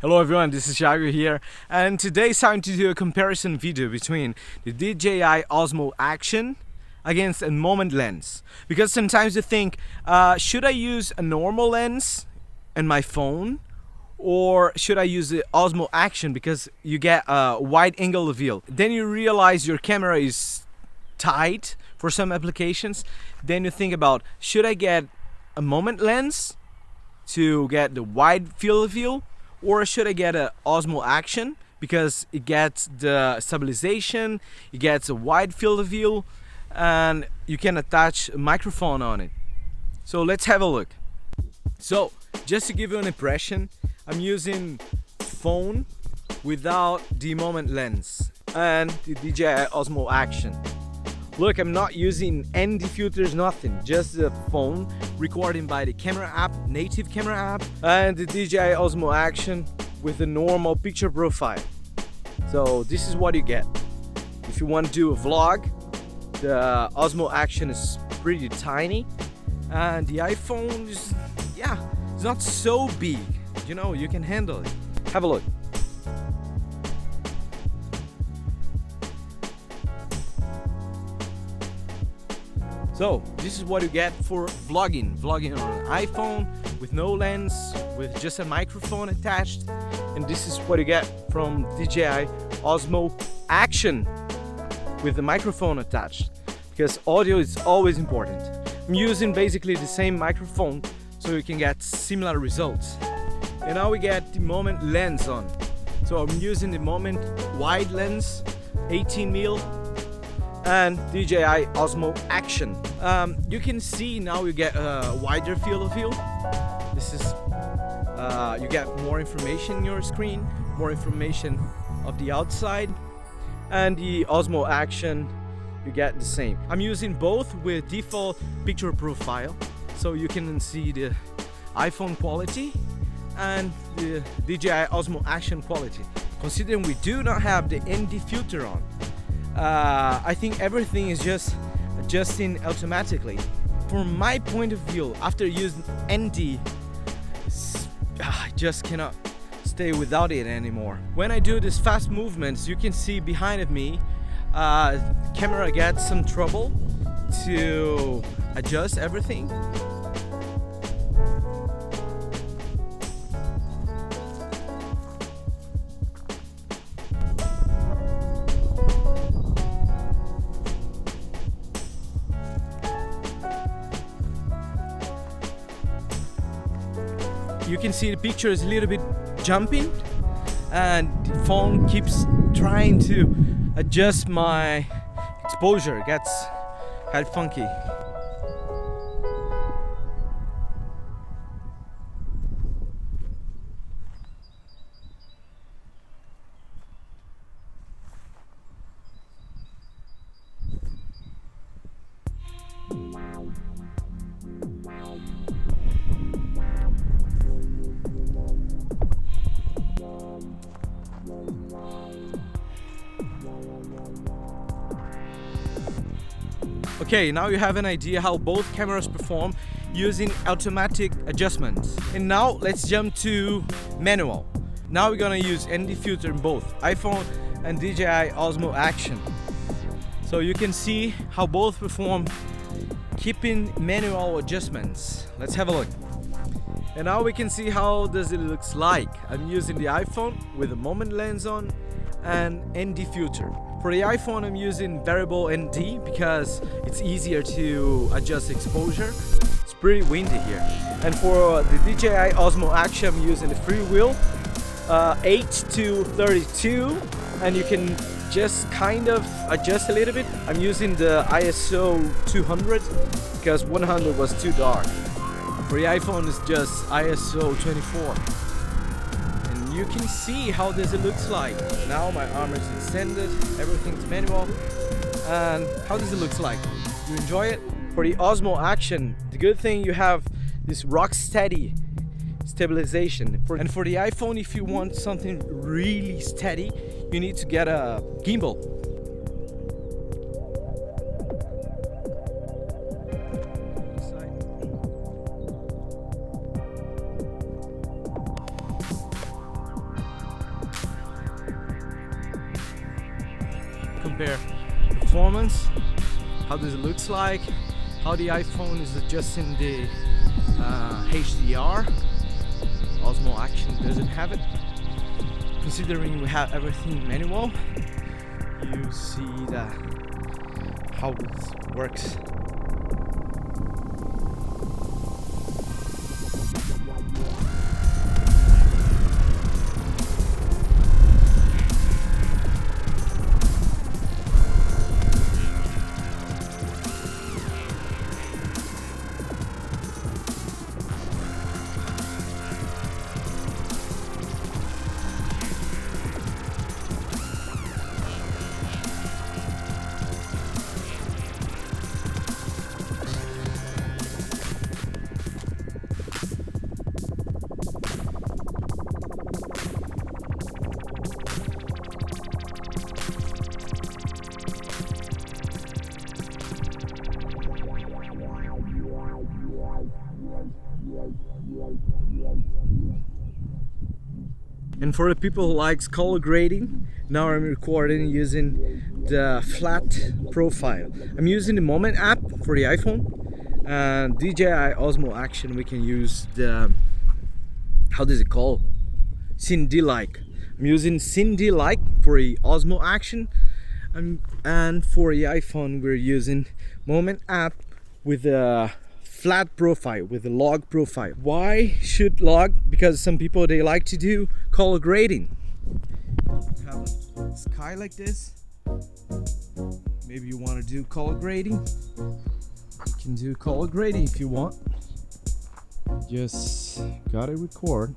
Hello everyone, this is Jago here, and today it's time to do a comparison video between the DJI Osmo Action against a moment lens. Because sometimes you think, should I use a normal lens in my phone, or should I use the Osmo Action because you get a wide angle reveal? Then you realize your camera is tight for some applications. Then you think about, should I get a moment lens to get the wide field of view, or should I get an Osmo Action because it gets the stabilization, it gets a wide field of view, and you can attach a microphone on it. So let's have a look. So just to give you an impression, I'm using phone without the moment lens and the DJI Osmo Action. Look, I'm not using any filters, nothing, just the phone recording by the camera app, native camera app, and the DJI Osmo Action with the normal picture profile. So this is what you get. If you want to do a vlog, the Osmo Action is pretty tiny, and the iPhone is, it's not so big. You know, you can handle it. Have a look. So this is what you get for vlogging on an iPhone with no lens, with just a microphone attached, and this is what you get from DJI Osmo Action with the microphone attached, because audio is always important. I'm using basically the same microphone so you can get similar results. And now we get the moment lens on. So I'm using the moment wide lens, 18mm, and DJI Osmo Action. You can see now you get a wider field of view. This is you get more information in your screen, more information of the outside, and the Osmo Action you get the same. I'm using both with default picture profile, so you can see the iPhone quality and the DJI Osmo Action quality. Considering we do not have the ND filter on, I think everything is just adjusting automatically. From my point of view, after using ND, I just cannot stay without it anymore. When I do these fast movements, you can see behind of me, the camera gets some trouble to adjust everything. You can see the picture is a little bit jumping, and the phone keeps trying to adjust my exposure. It gets kind of funky. Okay, now you have an idea how both cameras perform using automatic adjustments. And now let's jump to manual. Now we're gonna use ND filter in both iPhone and DJI Osmo Action. So you can see how both perform keeping manual adjustments. Let's have a look. And now we can see how does it looks like. I'm using the iPhone with a moment lens on and ND filter. For the iPhone, I'm using variable ND because it's easier to adjust exposure. It's pretty windy here. And for the DJI Osmo Action, I'm using the freewheel 8 to 32, and you can just kind of adjust a little bit. I'm using the ISO 200 because 100 was too dark. For the iPhone, it's just ISO 24. You can see how this looks like. Now my arm is extended, everything's manual. And how does it look like? You enjoy it? For the Osmo Action, the good thing you have this rock steady stabilization. And for the iPhone, if you want something really steady, you need to get a gimbal. compare performance, how does it looks like, how the iPhone is adjusting the HDR. Osmo Action doesn't have it. Considering we have everything manual, you see that how it works. And for the people who likes color grading, now I'm recording using the flat profile. I'm using the Moment app for the iPhone, and DJI Osmo Action we can use the, how does it call? Cindy-like. I'm using Cindy-like for the Osmo Action, and for the iPhone we're using Moment app with a flat profile, with a log profile. Why should log? Because some people, they like to do color grading. You have a sky like this. Maybe you want to do color grading. You can do color grading if you want. Just gotta record.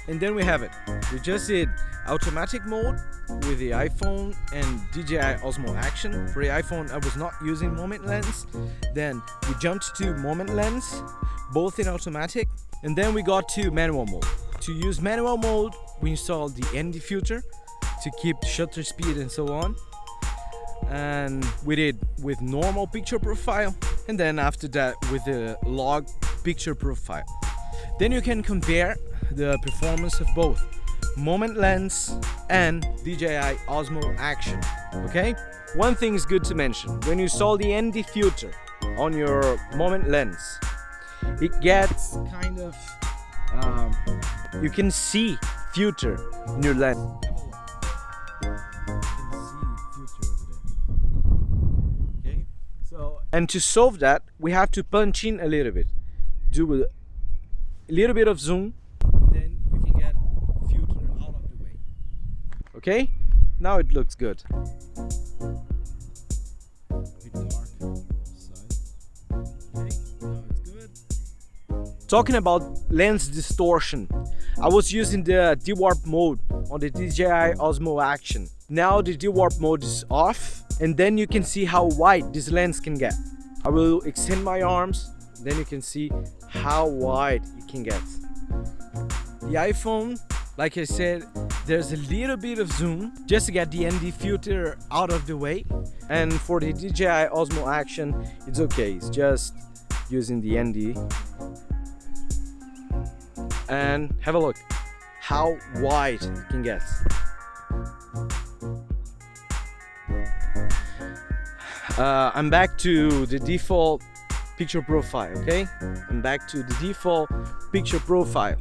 And then we have it. We just did automatic mode with the iPhone and DJI Osmo Action. For the iPhone, I was not using moment lens. Then we jumped to moment lens, both in automatic. And then we got to manual mode. To use manual mode, we installed the ND filter to keep the shutter speed and so on. And we did with normal picture profile. And then after that with the log picture profile. Then you can compare the performance of both moment lens and DJI Osmo Action. Okay? One thing is good to mention: when you install the ND filter on your moment lens, it gets kind of you can see filter in your lens. Okay? So, and to solve that, we have to punch in a little bit, do a little bit of zoom, and then you can get filter out of the way. Okay, now it looks good. Talking about lens distortion, I was using the de-warp mode on the DJI Osmo Action. Now the de-warp mode is off, and then you can see how wide this lens can get. I will extend my arms, then you can see how wide it can get. The iPhone, like I said, there's a little bit of zoom just to get the ND filter out of the way. And for the DJI Osmo Action, it's okay. It's just using the ND. And have a look how wide it can get. I'm back to the default picture profile, okay? I'm back to the default picture profile.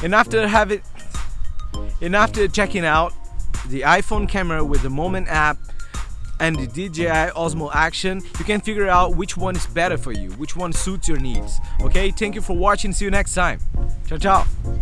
And after checking out the iPhone camera with the Moment app and the DJI Osmo Action, you can figure out which one is better for you, which one suits your needs. Okay, thank you for watching. See you next time. Ciao, ciao.